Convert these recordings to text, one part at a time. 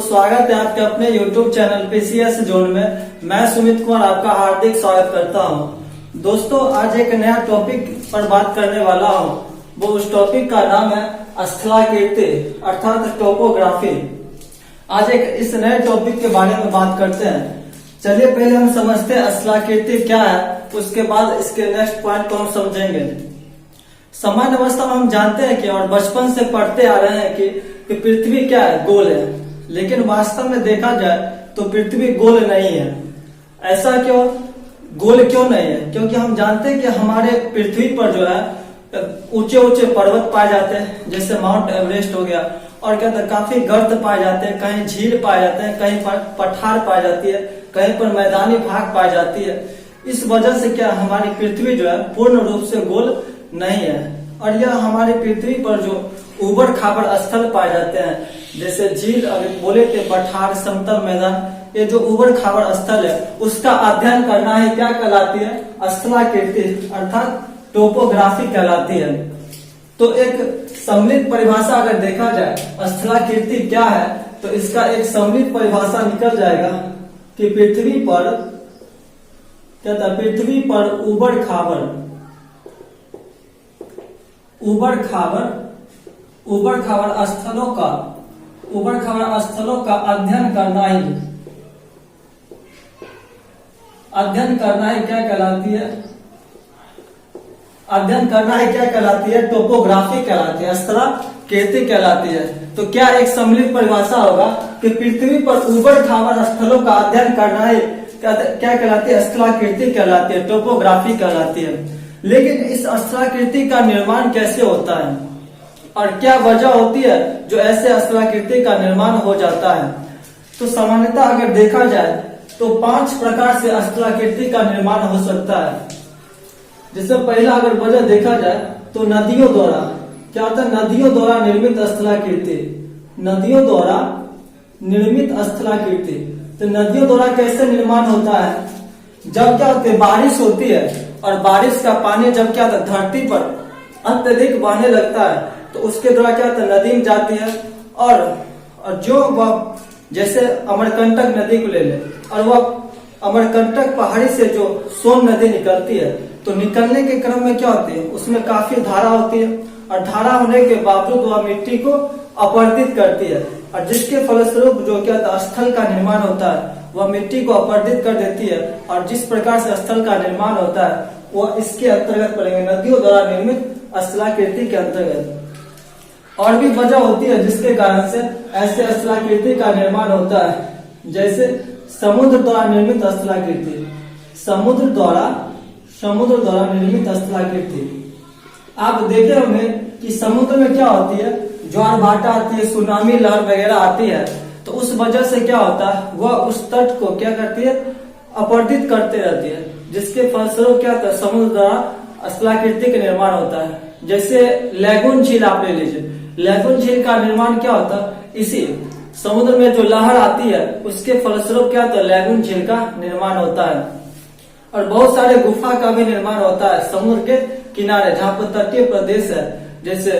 तो स्वागत है आपके अपने YouTube चैनल पीसीएस जोन में। मैं सुमित कुमार आपका हार्दिक स्वागत करता हूं। दोस्तों, आज एक नया टॉपिक पर बात करने वाला हूं। वो उस टॉपिक का नाम है स्थलाकृति अर्थात टोपोग्राफी। आज एक इस नए टॉपिक के बारे में बात करते हैं। चलिए पहले हम समझते हैं स्थलाकृति क्या है, उसके बाद इसके नेक्स्ट पॉइंट को हम समझेंगे। सामान्य अवस्था में हम जानते हैं कि और बचपन से पढ़ते आ रहे हैं कि पृथ्वी क्या है, गोल है। लेकिन वास्तव में देखा जाए तो पृथ्वी गोल नहीं है। ऐसा क्यों? गोल क्यों नहीं है? क्योंकि हम जानते हैं कि हमारे पृथ्वी पर जो है ऊंचे ऊंचे पर्वत पाए जाते हैं, जैसे माउंट एवरेस्ट हो गया, और क्या था काफी गर्त पाए जाते हैं, कहीं झील पाए जाते हैं, कहीं पर पठार पाई जाती है, कहीं पर मैदानी भाग पाई जाती है। इस वजह से क्या हमारी पृथ्वी जो है पूर्ण रूप से गोल नहीं है। और यह हमारी पृथ्वी पर जो उबड़ खाबड़ स्थल पाए जाते हैं, जैसे झील, अगर बोले थे पठार, समतल मैदान, ये जो उबड़ खाबड़ स्थल है उसका अध्ययन करना है क्या कहलाती है? स्थलाकृति अर्थात टोपोग्राफी कहलाती है। तो एक सम्मिलित परिभाषा अगर देखा जाए स्थलाकृति क्या है, तो इसका एक सम्मिलित परिभाषा निकल जाएगा कि पृथ्वी पर क्या था, पृथ्वी पर उबड़ खाबड़ स्थलों का अध्ययन करना ही क्या कहलाती है? अध्ययन करना है क्या कहलाती है? टोपोग्राफी कहलाती है, स्थलाकृति कहलाती है। तो क्या एक सम्मिलित परिभाषा होगा कि पृथ्वी पर उबड़ खाबड़ स्थलों का अध्ययन करना है क्या कहलाती है? स्थलाकृति कहलाती है, टोपोग्राफी कहलाती है। लेकिन इस स्थलाकृति का निर्माण कैसे होता है और क्या वजह होती है जो ऐसे स्थलाकृति का निर्माण हो जाता है? तो सामान्यतः अगर देखा जाए तो 5 प्रकार से स्थलाकृति का निर्माण हो सकता है। जिससे पहला अगर वजह देखा जाए तो नदियों द्वारा क्या होता है? नदियों द्वारा निर्मित स्थलाकृति। तो नदियों द्वारा कैसे निर्माण होता है? जब क्या होती है, बारिश होती है और बारिश का पानी जब क्या होता है धरती पर अत्यधिक बहने लगता है, तो उसके द्वारा क्या होता है, नदी में जाती है। और जो वह जैसे अमरकंटक नदी को ले ले, और वह अमरकंटक पहाड़ी से जो सोन नदी निकलती है, तो निकलने के क्रम में क्या होती है, उसमें काफी धारा होती है, और धारा होने के बावजूद वह मिट्टी को अपरदित करती है, और जिसके फलस्वरूप जो क्या होता है स्थल का निर्माण होता है, वह मिट्टी को अपरदित कर देती है। और जिस प्रकार से स्थल का निर्माण होता है वह इसके अंतर्गत पड़ेंगे, नदियों द्वारा निर्मित स्थलाकृति के अंतर्गत। और भी वजह होती है जिसके कारण से ऐसे स्थलाकृति का निर्माण होता है, जैसे समुद्र द्वारा निर्मित स्थलाकृति। समुद्र द्वारा निर्मित स्थलाकृति। आप देखे होंगे कि समुद्र में क्या होती है, ज्वार भाटा आती है, सुनामी लहर वगैरह आती है, तो उस वजह से क्या होता है, वह उस तट को क्या करती है, अपरदित करते रहती है, जिसके फलस्वरूप क्या होता है, समुद्र द्वारा स्थलाकृति का निर्माण होता है। जैसे लैगून झील आप ले लीजिए। लैगून झील का निर्माण क्या होता है, इसी समुद्र में जो लहर आती है उसके फलस्वरूप क्या होता है, लैगून झील का निर्माण होता है। और बहुत सारे गुफा का भी निर्माण होता है समुद्र के किनारे, जहाँ पर तटीय प्रदेश है, जैसे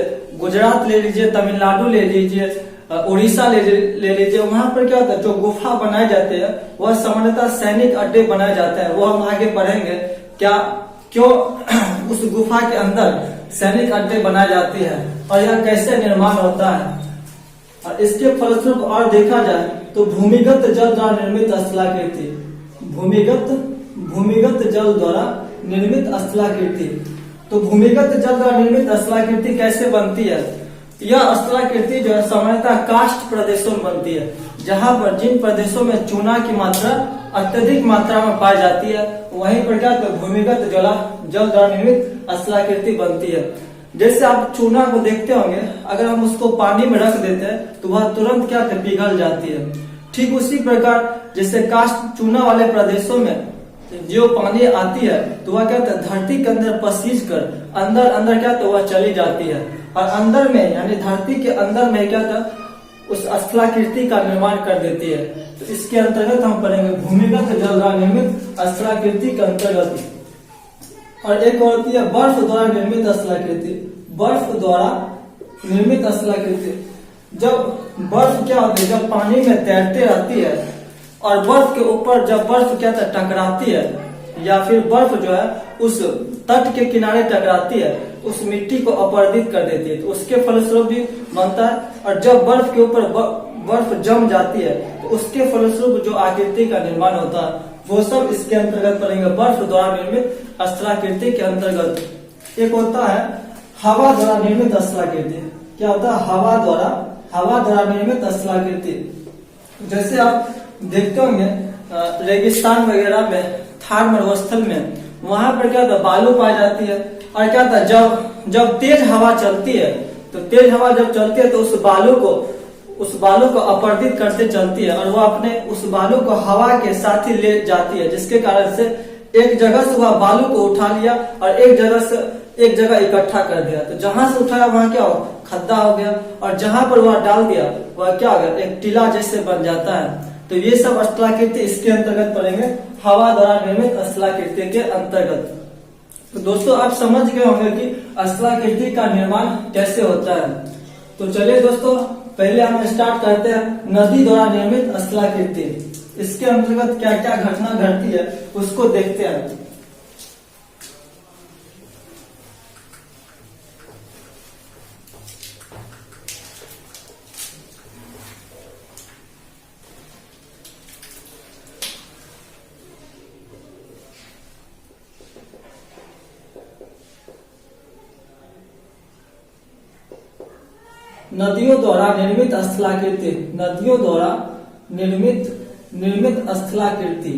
गुजरात ले लीजिए, तमिलनाडु ले लीजिए, उड़ीसा ले लीजिए। वहां पर क्या होता है, जो गुफा बनाए जाते हैं वह सामान्यतः सैनिक अड्डे बनाए जाते हैं। वो हम आगे पढ़ेंगे क्यों उस गुफा के अंदर सैनिक अड्डे बनाए जाते हैं और यह कैसे निर्माण होता है। और इसके फलस्वरूप और देखा जाए तो भूमिगत जल द्वारा निर्मित स्थलाकृति। भूमिगत जल द्वारा निर्मित स्थलाकृति। तो भूमिगत जल द्वारा निर्मित स्थलाकृति कैसे बनती है? यह स्थलाकृति जो है सामान्यतः काष्ठ प्रदेशों में बनती है, जहां पर जिन प्रदेशों में चूना की मात्रा अत्यधिक मात्रा में पाई जाती है, वहीं पर क्या भूमिगत जल द्वारा निर्मित स्थलाकृति बनती है। जैसे आप चूना को देखते होंगे, अगर हम उसको पानी में रख देते हैं तो वह तुरंत क्या पिघल जाती है। ठीक उसी प्रकार जैसे काष्ठ चूना वाले प्रदेशों में जो पानी आती है तो वह क्या होता है, धरती के अंदर पसीज कर अंदर क्या तो वह चली जाती है, और अंदर में यानी धरती के अंदर में क्या था उस स्थलाकृति का निर्माण कर देती है। तो इसके अंतर्गत हम पढ़ेंगे भूमिगत जल द्वारा निर्मित स्थलाकृति के अंतर्गत। और एक और होती है बर्फ द्वारा निर्मित स्थलाकृति। जब बर्फ क्या होती है, जब पानी में तैरते रहती है और बर्फ के ऊपर जब बर्फ क्या था टकराती है, या फिर बर्फ जो है उस तट के किनारे टकराती है, उस मिट्टी को अपरदित कर देती है, तो उसके फलस्वरूप भी बनता है। और जब बर्फ के ऊपर बर्फ जम जाती है तो उसके फलस्वरूप जो आकृति का निर्माण होता है वो सब इसके अंतर्गत पड़ेंगे, बर्फ द्वारा निर्मित स्थलाकृति के अंतर्गत। एक होता है हवा द्वारा निर्मित स्थलाकृति। क्या होता है? हवा द्वारा निर्मित स्थलाकृति। जैसे आप देखते होंगे रेगिस्तान वगैरह में, थार मरुस्थल में, वहां पर क्या होता है, बालू पाई जाती है। और क्या होता है, जब तेज हवा चलती है, तो तेज हवा जब चलती है तो उस बालू को अपरदित करते चलती है, और वो अपने उस बालू को हवा के साथ ही ले जाती है, जिसके कारण से एक जगह से वह बालू को उठा लिया और एक जगह इकट्ठा कर दिया। तो जहां से उठाया वहां क्या हो, खड्डा हो गया, और जहां पर वह डाल दिया वह क्या हो गया, एक टीला जैसे बन जाता है। तो ये सब स्थलाकृति इसके अंतर्गत पड़ेंगे, हवा द्वारा निर्मित स्थलाकृति के अंतर्गत। तो दोस्तों आप समझ गए होंगे कि स्थलाकृति का निर्माण कैसे होता है। तो चलिए दोस्तों पहले हम स्टार्ट करते हैं नदी द्वारा निर्मित स्थलाकृति। इसके अंतर्गत क्या क्या घटना घटती है उसको देखते हैं। नदियों द्वारा निर्मित स्थलाकृति, नदियों द्वारा निर्मित स्थलाकृति।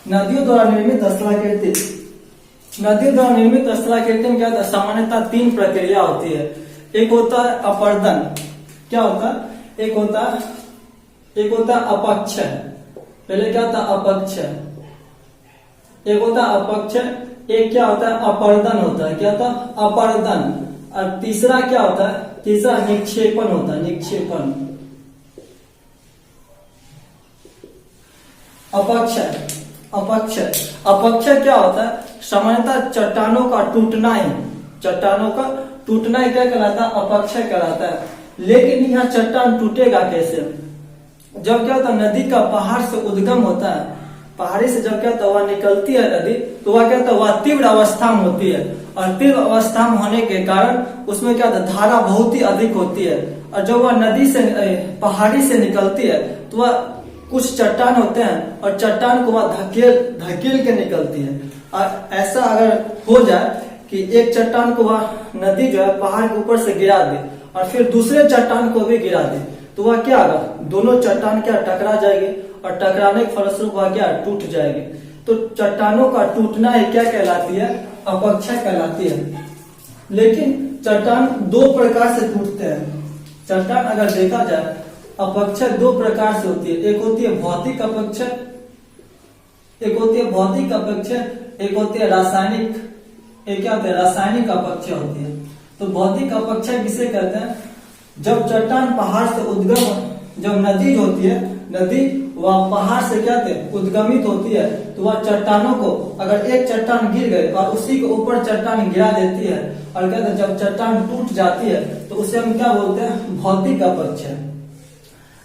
नदियों द्वारा निर्मित स्थलाकृति, नदियों द्वारा निर्मित स्थलाकृति में क्या होता है, सामान्यतः 3 प्रक्रिया होती है। एक होता है अपर्दन, क्या होता है, एक होता है अपक्षय। पहले क्या होता है, अपक्षय, एक होता है अपक्षय, एक क्या होता है, अपर्दन होता है। क्या होता है, अपर्दन। और तीसरा क्या होता है, तीसरा निक्षेपण होता है, निक्षेपण। अपक्षय क्या होता है, सामान्यतः चट्टानों का टूटना ही क्या कहलाता है, अपक्षय कहलाता है। लेकिन यहाँ चट्टान टूटेगा कैसे, जब क्या होता है, नदी का पहाड़ से उद्गम होता है, पहाड़ी से जब क्या होता है वह निकलती है नदी, तो वह क्या होता है, वह तीव्र अवस्था में होती है, और तीव्र अवस्था में होने के कारण उसमें क्या होता है, धारा बहुत ही अधिक होती है। और जब वह नदी से पहाड़ी से निकलती है तो वह कुछ चट्टान होते हैं और चट्टान को वह धकेल के निकलती है। और ऐसा अगर हो जाए कि एक चट्टान को वह नदी जो है पहाड़ के ऊपर से गिरा दे और फिर दूसरे चट्टान को भी गिरा दे, तो वह क्या होगा, दोनों चट्टान क्या टकरा जाएगी, और टकराने के फलस्वरूप वह क्या टूट जाएगी। तो चट्टानों का टूटना ही क्या कहलाती है, अपक्षय कहलाती है। लेकिन चट्टान 2 प्रकार से टूटते हैं। चट्टान अगर देखा जाए अपक्षय 2 प्रकार से होती है। एक होती है भौतिक अपक्षय, एक होती है भौतिक अपक्षय, एक होती है रासायनिक, एक क्या होती है, रासायनिक अपक्षय होती है। तो भौतिक अपक्षय किसे कहते हैं, जब चट्टान पहाड़ से उद्गम, जब नदी जो होती है, नदी वह पहाड़ से क्या थे उद्गमित होती है, तो वह चट्टानों को, अगर एक चट्टान गिर गए और उसी के ऊपर चट्टान गिरा देती है, और कहते हैं जब चट्टान टूट जाती है तो उसे हम क्या बोलते हैं, भौतिक अपक्षय।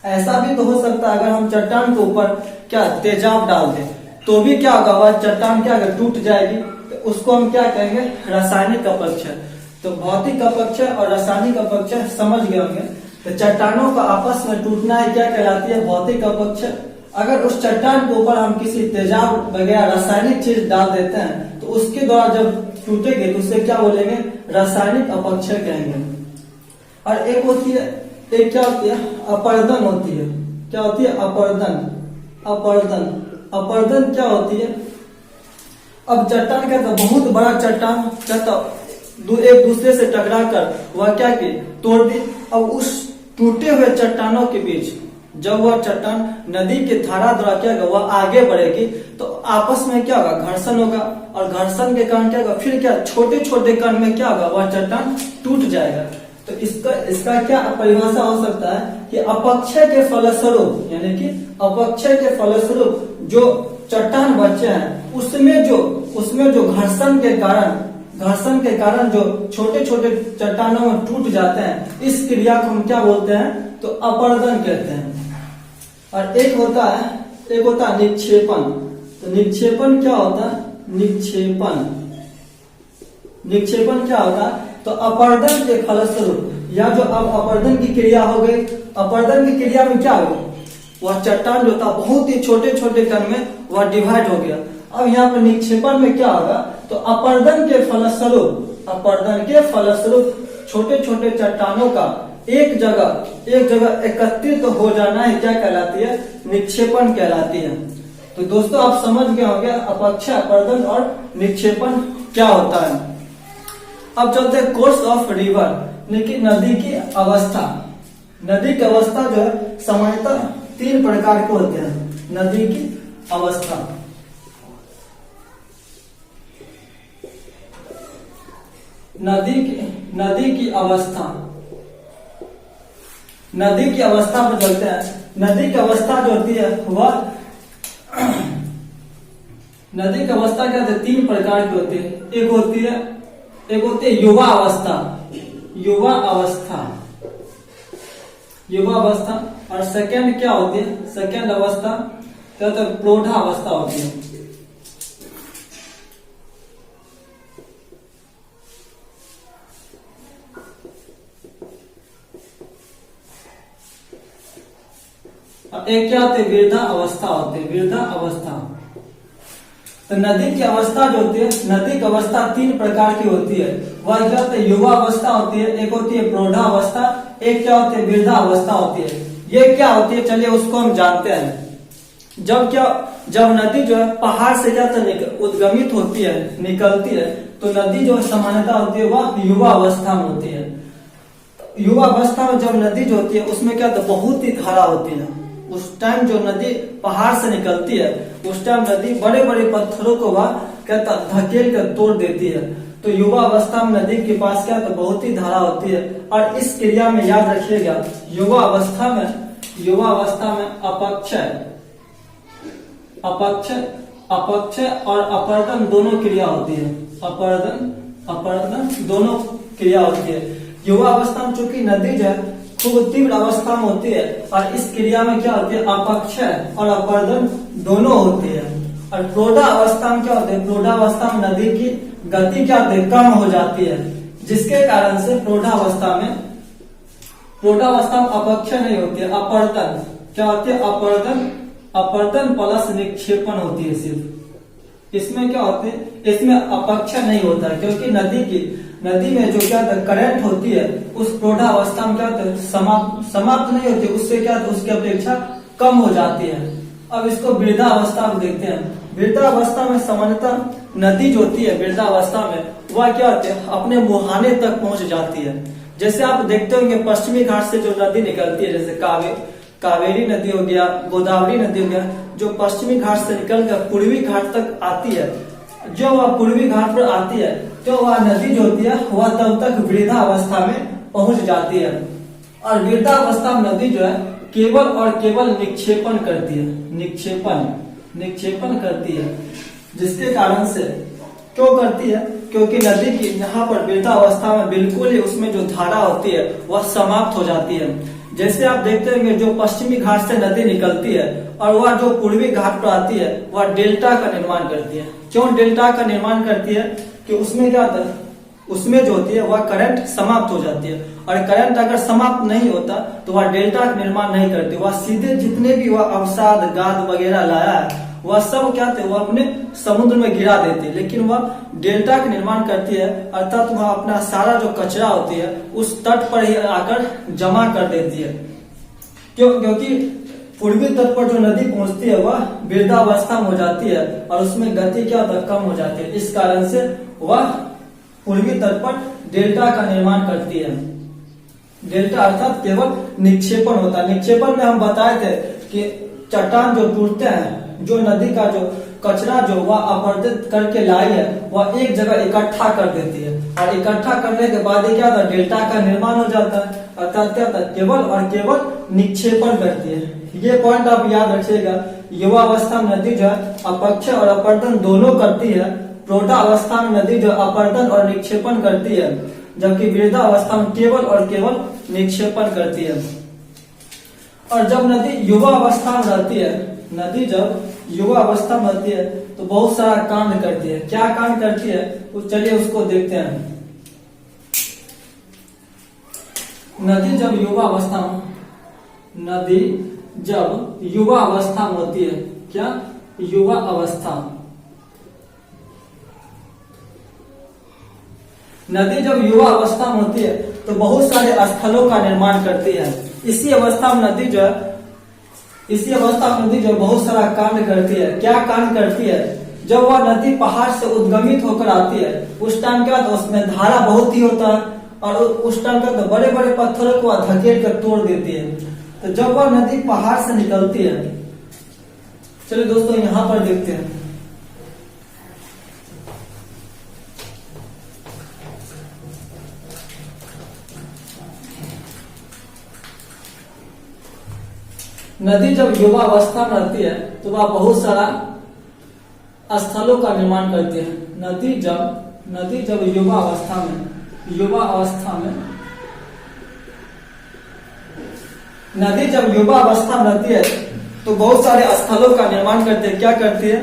ऐसा भी तो हो सकता है अगर हम चट्टान के ऊपर क्या तेजाब डाल दें तो भी क्या होगा, वह चट्टान क्या अगर टूट जाएगी, तो उसको हम क्या कहेंगे, रासायनिक अपक्षय। तो भौतिक अपक्षय और रासायनिक अपक्षय समझ गए होंगे। तो चट्टानों का आपस में टूटना है क्या कहलाती है, भौतिक अपक्षय। अगर उस चट्टान के ऊपर हम किसी तेजाब वगैरह रासायनिक चीज डाल देते हैं तो उसके द्वारा जब टूटेगी तो उसे क्या बोलेंगे, रासायनिक अपक्षय कहेंगे। और एक होती है, एक क्या होती है, अपर्दन होती है। क्या होती है, अपर्दन क्या होती है, अब चट्टान कहता बहुत बड़ा चट्टान कहता एक दूसरे से टकरा कर वह क्या की तोड़ दी। अब उस टूटे हुए चट्टानों के बीच जब वह चट्टान नदी के धारा द्वारा क्या होगा, वह आगे बढ़ेगी तो आपस में क्या होगा, घर्षण होगा, और घर्षण के कारण क्या होगा, फिर क्या छोटे छोटे कण में क्या होगा, वह चट्टान टूट जाएगा। तो इसका क्या परिभाषा हो सकता है कि अपक्षय के फलस्वरूप, यानी कि अपक्षय के फलस्वरूप जो चट्टान बचे हैं उसमें जो घर्षण के कारण घर्षण के कारण जो छोटे छोटे चट्टानों में टूट जाते हैं, इस क्रिया को हम क्या बोलते हैं, तो अपरदन कहते हैं। और एक होता है निक्षेपण। तो निक्षेपण क्या होता है, निक्षेपण क्या होता है, तो अपरदन के फलस्वरूप, या जो अब अपरदन की क्रिया हो गई, अपरदन की क्रिया में क्या हो, वह चट्टान जो था बहुत ही छोटे छोटे कण में वह डिवाइड हो गया। अब यहाँ पर निक्षेपण में क्या होगा, तो अपरदन के फलस्वरूप छोटे छोटे चट्टानों का एक जगह एकत्रित हो जाना है, क्या कहलाती है, निक्षेपण कहलाती है। तो दोस्तों आप समझ गए होंगे अपक्षय, अपरदन और निक्षेपण क्या होता है। अब चलते हैं कोर्स ऑफ रिवर, नदी की अवस्था। नदी की अवस्था जो है सामान्यतः 3 प्रकार के होते हैं। नदी की अवस्था, नदी की अवस्था पर चलते हैं। नदी की अवस्था जो होती है वह नदी की अवस्था क्या होती है, 3 प्रकार की होती है। एक होती है युवा अवस्था, और सेकंड क्या होती है, सेकंड अवस्था क्या होता है, प्रौढ़ा अवस्था होती है। एक क्या होती है, वृद्धा अवस्था होती है, वृद्धा अवस्था। तो नदी की अवस्था जो होती है, नदी की अवस्था 3 प्रकार की होती है। वह क्या होती है, युवा अवस्था होती है, एक होती है प्रौढ़ा अवस्था, एक क्या होती है, वृद्धा अवस्था होती है। ये क्या होती है, चलिए उसको हम जानते हैं। जब नदी जो है पहाड़ से क्या उद्गमित होती है, निकलती है, तो नदी जो सामान्यता होती है वह युवा अवस्था में होती है। युवा अवस्था में जब नदी जो होती है उसमें क्या होता है, बहुत ही धारा होती है। उस टाइम जो नदी पहाड़ से निकलती है, उस टाइम नदी बड़े बड़े पत्थरों को वह कहता धकेल कर तोड़ देती है। तो युवा अवस्था में नदी के पास क्या तो बहुत ही धारा होती है। और इस क्रिया में याद रखिएगा, युवा अवस्था में अपक्षय और अपरदन दोनों क्रिया होती है। अपरदन दोनों क्रिया होती है। युवा अवस्था में चूंकि नदी जो है खूब तीव्र अवस्था में होती है, और इस क्रिया में क्या होती है, अपक्षय और अपरदन दोनों होती है। और प्रौढ़ा अवस्था में क्या होता है, प्रौढ़ा अवस्था में नदी की गति क्या होती है, कम हो जाती है, जिसके कारण से प्रौढ़ा अवस्था में अपक्षय नहीं होती है, अपरदन क्या होती है, अपरदन प्लस निक्षेपण होती है सिर्फ। इसमें क्या होते हैं, इसमें अपक्षय नहीं होता है, क्योंकि नदी में जो क्या करंट होती है उस प्रौढ़ा अवस्था में क्या होता है, समाप्त नहीं होती, उससे क्या होता है, उसकी अपेक्षा कम हो जाती है। अब इसको वृद्धा अवस्था में देखते हैं। वृद्धा अवस्था में सामान्यतः नदी जो होती है वृद्धा अवस्था में वह क्या होती है, अपने मुहाने तक पहुंच जाती है। जैसे आप देखते होंगे पश्चिमी घाट से जो नदी निकलती है, जैसे कावेरी नदी हो गया, गोदावरी नदी हो गया, जो पश्चिमी घाट से निकलकर पूर्वी घाट तक आती है, जो वह पूर्वी घाट पर आती है तो वह नदी जो होती है वह तब तक वृद्धा अवस्था में पहुंच जाती है। और वृद्धा अवस्था में नदी जो है केवल और केवल निक्षेपण करती है, निक्षेपण करती है। जिसके कारण से क्यों करती है, क्योंकि नदी की यहाँ पर वृद्धा अवस्था में बिल्कुल ही उसमें जो धारा होती है वह समाप्त हो जाती है। जैसे आप देखते होंगे जो पश्चिमी घाट से नदी निकलती है और वह जो पूर्वी घाट पर आती है वह डेल्टा का निर्माण करती है। क्यों डेल्टा का निर्माण करती है, कि उसमें क्या होता है, उसमें जो होती है वह करंट समाप्त हो जाती है, और करंट अगर समाप्त नहीं होता तो वह डेल्टा का निर्माण नहीं करती। वह सीधे जितने भी वह अवसाद गाद वगैरह लाया है वह सब क्या थे, वह अपने समुद्र में गिरा देती है। लेकिन वह डेल्टा का निर्माण करती है, अर्थात वह अपना सारा जो कचरा होती है उस तट पर ही आकर जमा कर देती है। क्योंकि पूर्वी तट पर जो नदी पहुंचती है वह वृद्धावस्था में हो जाती है और उसमें गति क्या होता है, कम हो जाती है। इस कारण से वह पूर्वी तट पर डेल्टा का निर्माण करती है। डेल्टा अर्थात केवल निक्षेपण होता है। निक्षेपण में हम बताए थे कि चट्टान जो टूटते हैं, जो नदी का जो कचरा जो वह अपरदित करके लाई है वह एक जगह इकट्ठा कर देती है, और इकट्ठा करने के बाद क्या होता है, डेल्टा का निर्माण हो जाता है। अर्थात क्या होता है, केवल और केवल निक्षेपण करती है। ये पॉइंट आप याद रखिएगा। युवा अवस्था में नदी जो है अपक्षय और अपरदन दोनों करती है, प्रौढ़ावस्था में नदी जो अपरदन और निक्षेपण करती है, जबकि वृद्धावस्था में केवल और केवल निक्षेपण करती है। और जब नदी युवा अवस्था में रहती है, नदी जब युवा अवस्था में रहती है तो बहुत सारा कांड करती है। क्या कांड करती है, तो चलिए उसको देखते हैं। नदी जब युवा अवस्था में, नदी जब युवा अवस्था में होती है, क्या, युवा अवस्था, नदी जब युवा अवस्था में होती है तो बहुत सारे स्थलों का निर्माण करती है। इसी अवस्था में नदी जो बहुत सारा कांड करती है। क्या कांड करती है, जब वह नदी पहाड़ से उद्गमित होकर आती है उस टाइम क्या होता है, उसमें धारा बहुत ही होता है और उस टाइम क्या होता है, बड़े बड़े पत्थरों को धकेल कर तोड़ देती है। तो जब वह नदी पहाड़ से निकलती है, चलिए दोस्तों यहां पर देखते हैं। नदी जब युवा अवस्था में रहती है तो वह बहुत सारा स्थलों का निर्माण करती है। नदी जब युवा अवस्था में नदी जब युवा अवस्था में रहती है तो बहुत सारे स्थलों का निर्माण करती है। क्या करती है,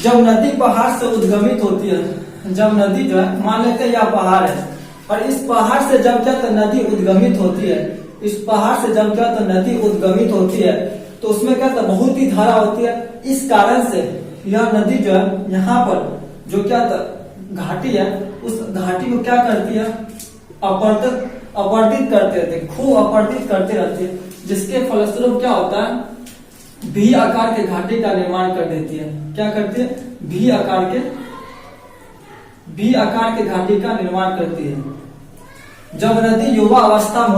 जब नदी पहाड़ से उद्गमित होती है, जब नदी जो है, मान लेते हैं यह पहाड़ है और इस पहाड़ से जब क्या तो नदी उद्गमित होती है, इस पहाड़ से जब क्या तो नदी उद्गमित होती है तो उसमें क्या था, बहुत ही धारा होती है। इस कारण से यह नदी जो है, यहाँ पर जो क्या था घाटी है, उस घाटी को क्या करती है, अपवर्तित करते रहते, खूब अपवर्तित करते रहते हैं, जिसके फलस्वरूप क्या होता है, भी आकार के घाटी का निर्माण कर देती है। क्या करती है, भी आकार के घाटी का निर्माण करती है। जब नदी युवा अवस्था में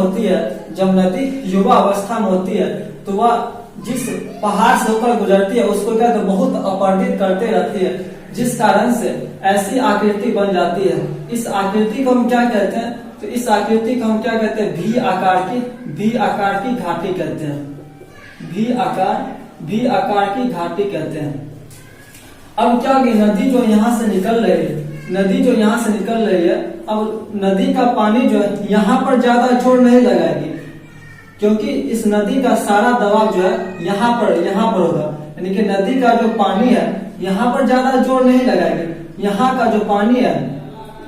होती है तो वह जिस पहाड़ से होकर गुजरती है उसको क्या तो बहुत अपवर्तित करते रहती है, जिस कारण से ऐसी आकृति बन जाती है। इस आकृति को हम क्या कहते हैं, तो इस आकृति को हम क्या कहते हैं, भी आकार की घाटी कहते हैं। भी आकार की घाटी कहते हैं। अब क्या होगी, नदी जो यहाँ से निकल रही है, अब नदी का पानी जो है यहाँ पर ज्यादा जोर नहीं लगाएगी, क्योंकि इस नदी का सारा दबाव जो है यहाँ पर होगा। यानी कि नदी का जो पानी है यहाँ पर ज्यादा जोर नहीं लगाएगी। यहाँ का जो पानी है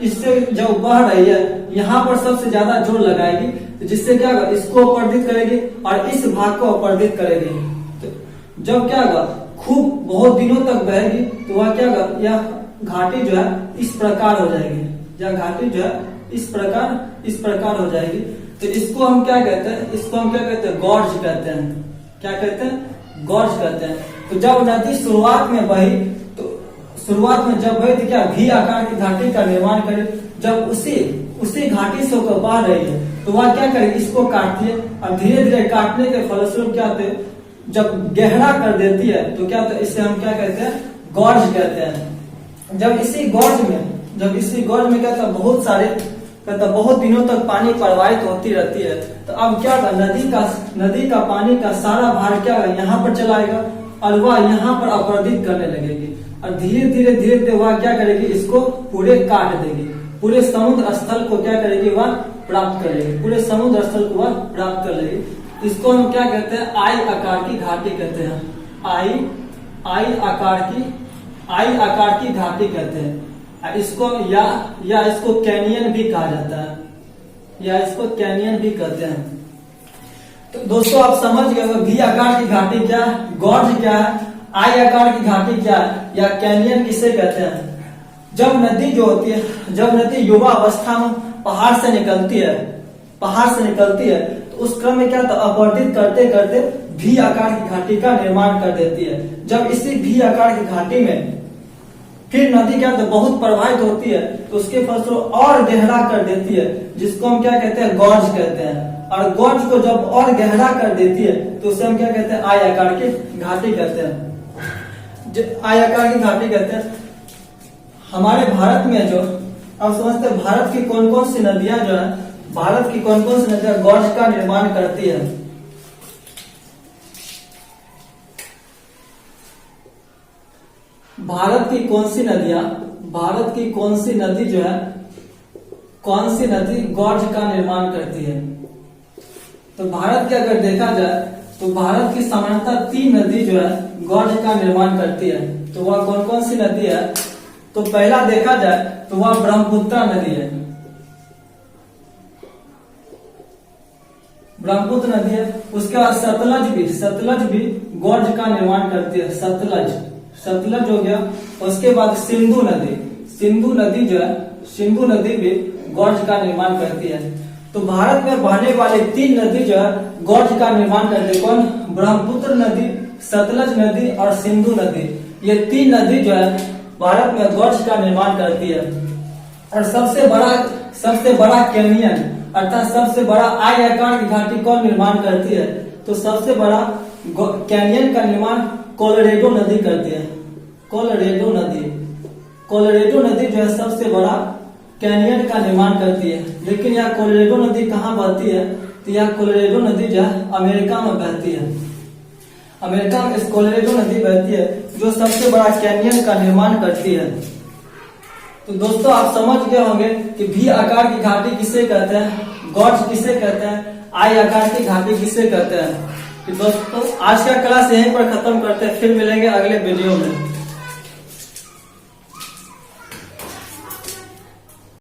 इससे जब बह रही है यहाँ पर सबसे ज्यादा जोर लगाएगी, तो जिससे क्या होगा, इसको अपवर्तित करेगी और इस भाग को अपवर्तित करेगी। तो जब क्या होगा, खूब बहुत दिनों तक बहेगी तो वह क्या होगा, यह घाटी जो है इस प्रकार हो जाएगी, यह घाटी जो है इस प्रकार हो जाएगी। तो इसको हम क्या कहते हैं, गॉर्ज कहते हैं। क्या कहते हैं, गॉर्ज कहते हैं। तो जब नदी शुरुआत में जब बही तो क्या भी आकार की घाटी का निर्माण करे। जब उसी घाटी से होकर बह रही है तो वह क्या करेगी, इसको काटती है और धीरे धीरे काटने के फलस्वरूप क्या होते हैं, जब गहरा कर देती है तो क्या होता है, इससे हम क्या कहते हैं, गॉर्ज कहते हैं। जब इसी गॉर्ज में क्या था, बहुत दिनों तक पानी प्रवाहित होती रहती है। तो अब क्या था, नदी का पानी का सारा भार क्या है, यहाँ पर चलाएगा और वह यहाँ पर अपवर्तित करने लगेगी और धीरे धीरे वह क्या करेगी, इसको पूरे काट देगी। पूरे समुद्र स्थल को क्या करेगी, वह प्राप्त कर लेगी। पूरे समुद्र स्थल को वह प्राप्त कर लेगी। इसको हम क्या कहते हैं, आई आकार की घाटी कहते हैं। आई आकार की घाटी कहते हैं। इसको या इसको कैनियन भी कहा जाता है, या इसको कैनियन भी कहते हैं। तो दोस्तों आप समझ गए, भी आकार की घाटी क्या है, गॉर्ज क्या है, आई आकार की घाटी क्या है, या कैनियन किसे कहते हैं। जब नदी युवा अवस्था में पहाड़ से निकलती है तो उस क्रम में क्या था, अपवर्तित करते करते भी आकार की घाटी का निर्माण कर देती है। जब इसी भी आकार की घाटी में फिर नदी क्या था, बहुत प्रवाहित होती है तो उसके फलस्वरूप और गहरा कर देती है, जिसको हम क्या कहते हैं, गॉर्ज कहते हैं। और गॉर्ज को जब और गहरा कर देती है तो उसे हम क्या कहते हैं, आई आकार की घाटी कहते हैं। आई आकार की घाटी कहते हैं। हमारे भारत में जो अब समझते हैं, भारत की कौन कौन सी नदियां जो है, गॉर्ज का निर्माण करती है। भारत की कौन सी नदियां भारत की कौन सी नदी जो है, कौन सी नदी गॉर्ज का निर्माण करती है? तो भारत के अगर देखा जाए तो भारत की सामान्यतः 3 नदी जो है गॉर्ज का निर्माण करती है। तो वह कौन कौन सी नदी है? तो पहला देखा जाए तो वह ब्रह्मपुत्र नदी है, ब्रह्मपुत्र नदी है। उसके बाद सतलज भी गॉर्ज का निर्माण करती है, सतलज हो गया। उसके बाद सिंधु नदी जो है, सिंधु नदी भी गॉर्ज का निर्माण करती है। तो भारत में बहने वाले 3 नदी जो है गॉर्ज का निर्माण करती है। कौन? ब्रह्मपुत्र नदी, सतलज नदी और सिंधु नदी। ये 3 नदी जो है भारत में गॉर्ज का निर्माण करती है। और सबसे बड़ा कैनियन अर्थात सबसे बड़ा आय आकार की घाटी कौन निर्माण करती है? तो सबसे बड़ा कैनियन का निर्माण कोलोरेडो नदी करती है, कोलोरेडो नदी जो है सबसे बड़ा कैनियन का निर्माण करती है। लेकिन यह कोलोरेडो नदी कहाँ बहती है? तो यह कोलोरेडो नदी जो है अमेरिका में बहती है, अमेरिका में इस कोलोरेडो नदी बहती है जो सबसे बड़ा कैनियन का निर्माण करती है। तो दोस्तों आप समझ गए होंगे कि भी आकार की घाटी किसे कहते हैं, गॉर्ज किसे कहते हैं, आई आकार की घाटी किसे कहते हैं। तो दोस्तों आज का क्लास यहीं पर खत्म करते हैं, फिर मिलेंगे अगले वीडियो में।